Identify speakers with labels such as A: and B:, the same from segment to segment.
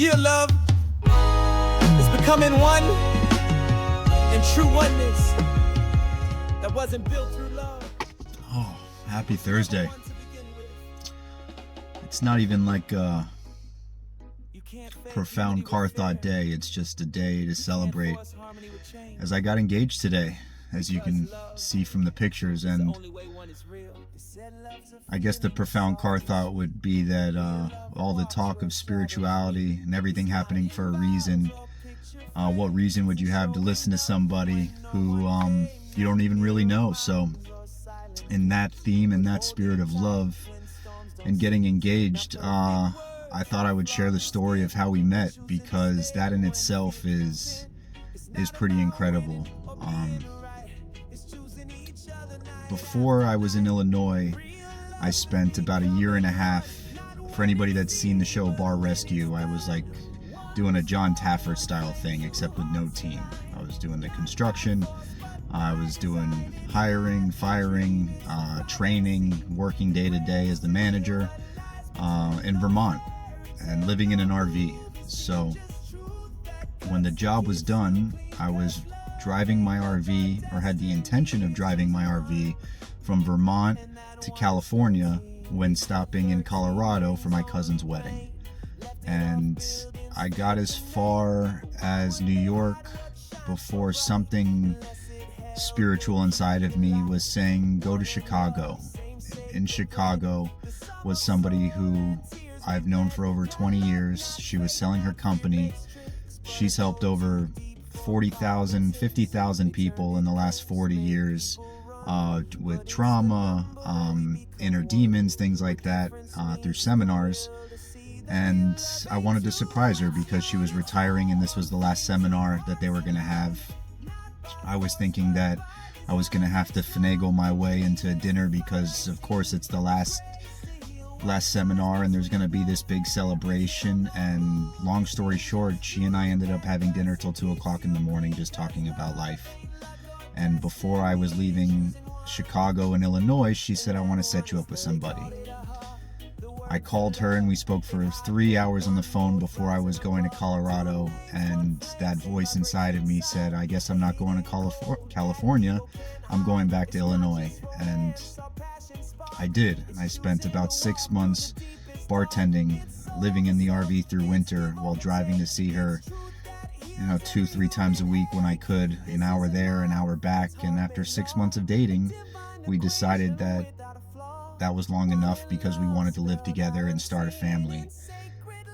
A: Yeah, love is becoming one in true oneness that wasn't built through love.
B: Oh, happy Thursday. It's not even like a profound car thought day. It's just a day to celebrate. As I got engaged today, as you can see from the pictures, and I guess the profound car thought would be that all the talk of spirituality and everything happening for a reason, what reason would you have to listen to somebody who you don't even really know? So in that theme and that spirit of love and getting engaged, I thought I would share the story of how we met, because that in itself is pretty incredible. Before I was in Illinois, I spent about a year and a half. For anybody that's seen the show Bar Rescue, I was like doing a John Taffer style thing, except with no team. I was doing the construction, I was doing hiring, firing, training, working day to day as the manager in Vermont and living in an RV. So when the job was done, I was driving my RV, or had the intention of driving my RV from Vermont to California, when stopping in Colorado for my cousin's wedding. And I got as far as New York before something spiritual inside of me was saying, go to Chicago. In Chicago was somebody who I've known for over 20 years. She was selling her company. She's helped over 40,000, 50,000 people in the last 40 years with trauma, inner demons, things like that, through seminars. And I wanted to surprise her because she was retiring and this was the last seminar that they were going to have. I was thinking that I was going to have to finagle my way into a dinner because, of course, it's the last seminar and there's going to be this big celebration. And long story short, she and I ended up having dinner till 2 o'clock in the morning, just talking about life. And before I was leaving Chicago and Illinois, she said, I want to set you up with somebody. I called her and we spoke for 3 hours on the phone before I was going to Colorado, and that voice inside of me said, I guess I'm not going to California, I'm going back to Illinois. And I did. I spent about 6 months bartending, living in the RV through winter while driving to see her, 2-3 times a week when I could, an hour there, an hour back. And after 6 months of dating, we decided that was long enough because we wanted to live together and start a family.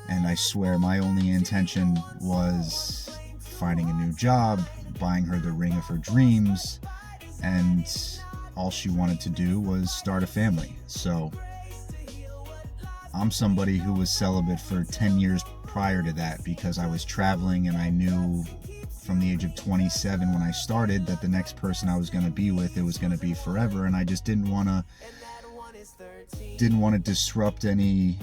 B: And I swear my only intention was finding a new job, buying her the ring of her dreams, and all she wanted to do was start a family. So I'm somebody who was celibate for 10 years prior to that because I was traveling, and I knew from the age of 27 when I started that the next person I was going to be with, it was going to be forever. And I just didn't want to disrupt any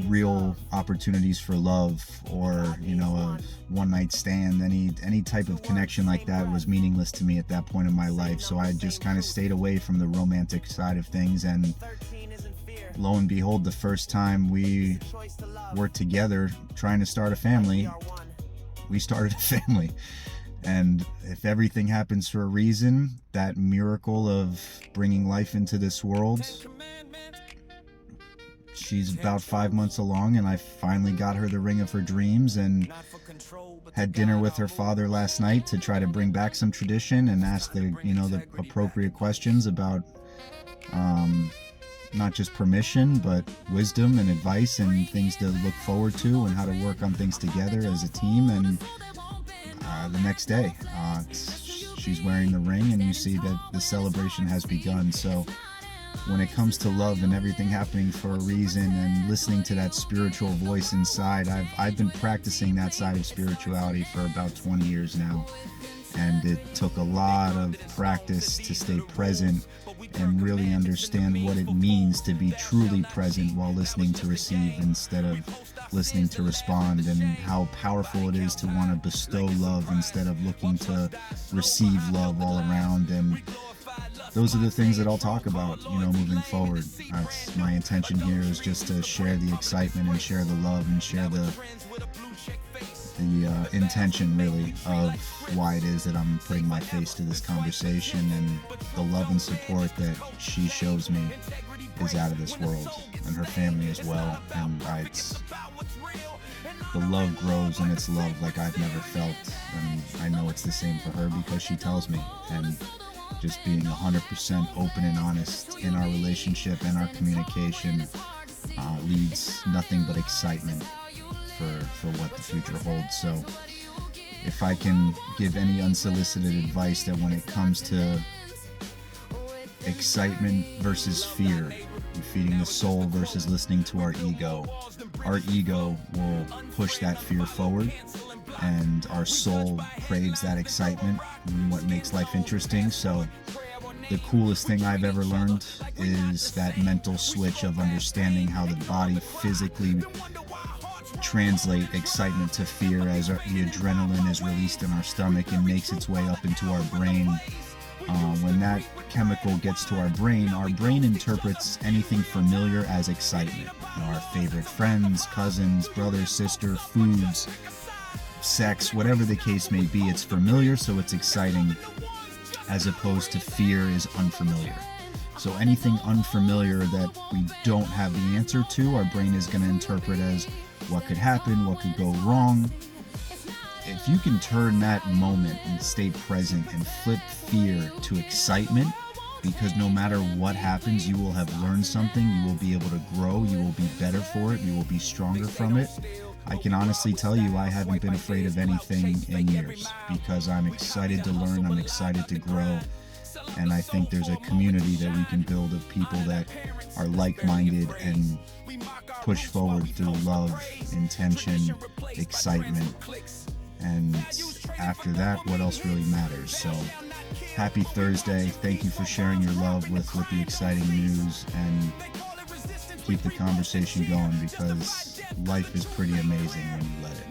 B: real opportunities for love, or a one night stand. Any type of connection like that was meaningless to me at that point in my life. So I just kind of stayed away from the romantic side of things. And lo and behold, the first time we were together trying to start a family, we started a family. And if everything happens for a reason, that miracle of bringing life into this world, she's about 5 months along, and I finally got her the ring of her dreams, and had dinner with her father last night to try to bring back some tradition and ask the appropriate questions about not just permission, but wisdom and advice and things to look forward to and how to work on things together as a team. And the next day, she's wearing the ring, and you see that the celebration has begun. So when it comes to love and everything happening for a reason, and listening to that spiritual voice inside, I've been practicing that side of spirituality for about 20 years now. And it took a lot of practice to stay present and really understand what it means to be truly present while listening to receive instead of listening to respond, and how powerful it is to want to bestow love instead of looking to receive love all around. And those are the things that I'll talk about, moving forward. That's my intention here, is just to share the excitement and share the love and share the intention, really, of why it is that I'm putting my face to this conversation, and the love and support that she shows me is out of this world, and her family as well. And the love grows, and it's love like I've never felt, and I know it's the same for her because she tells me. And just being 100% open and honest in our relationship and our communication leads nothing but excitement for what the future holds. So if I can give any unsolicited advice, that when it comes to excitement versus fear, feeding the soul versus listening to our ego will push that fear forward, and our soul craves that excitement and what makes life interesting. So the coolest thing I've ever learned is that mental switch of understanding how the body physically translate excitement to fear as the adrenaline is released in our stomach and makes its way up into our brain. When that chemical gets to our brain interprets anything familiar as excitement. Our favorite friends, cousins, brothers, sister, foods, sex, whatever the case may be, it's familiar, so it's exciting, as opposed to fear is unfamiliar. So anything unfamiliar that we don't have the answer to, our brain is going to interpret as what could happen, what could go wrong. If you can turn that moment and stay present and flip fear to excitement, because no matter what happens, you will have learned something, you will be able to grow, you will be better for it, you will be stronger from it. I can honestly tell you I haven't been afraid of anything in years, because I'm excited to learn, I'm excited to grow, and I think there's a community that we can build of people that are like-minded and push forward through love, intention, excitement. And after that, what else really matters? So happy Thursday. Thank you for sharing your love with the exciting news, and keep the conversation going, because life is pretty amazing when you let it.